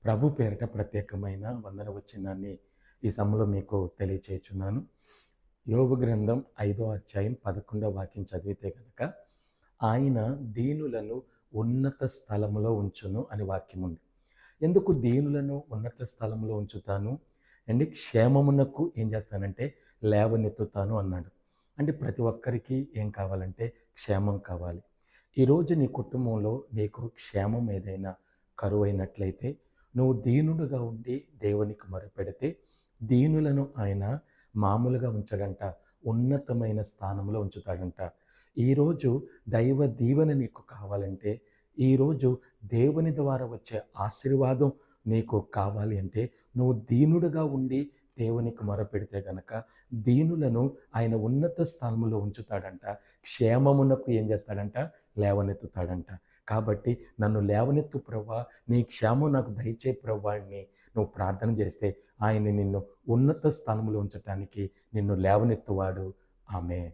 ప్రభు పేరిట ప్రత్యేకమైన వందన వచనాన్ని ఈ సమయంలో మీకు తెలియచేయుచున్నాను. యోబు గ్రంథం 5వ అధ్యాయం 11వ వాక్యం చదివితే గనక, ఆయన దీనులను ఉన్నత స్థలములో ఉంచును అని వాక్యం ఉంది. ఎందుకు దీనులను ఉన్నత స్థలంలో ఉంచుతాను అండి? క్షేమమునకు ఏం చేస్తానంటే లేవనెత్తుతాను అన్నాడు. అంటే ప్రతి ఒక్కరికి ఏం కావాలంటే క్షేమం కావాలి. ఈరోజు నీ కుటుంబంలో నీకు క్షేమం ఏదైనా కరువైనట్లయితే, నువ్వు దీనుడుగా ఉండి దేవునికి మొరపెడితే దీనులను ఆయన మామూలుగా ఉంచడంట, ఉన్నతమైన స్థానంలో ఉంచుతాడంట. ఈరోజు దైవ దీవెన నీకు కావాలంటే, ఈరోజు దేవుని ద్వారా వచ్చే ఆశీర్వాదం నీకు కావాలి అంటే, నువ్వు దీనుడుగా ఉండి దేవునికి మొరపెడితే గనక దీనులను ఆయన ఉన్నత స్థానంలో ఉంచుతాడంట. క్షేమమునకు ఏం చేస్తాడంట? లేవనెత్తుతాడంట. కాబట్టి నన్ను లేవనెత్తు ప్రభువా, నీ క్షేమం నాకు దయచేయి ప్రభువా అని నువ్వు ప్రార్థన చేస్తే ఆయన నిన్ను ఉన్నత స్థానంలో ఉంచటానికి నిన్ను లేవనెత్తువాడు. ఆమేన్.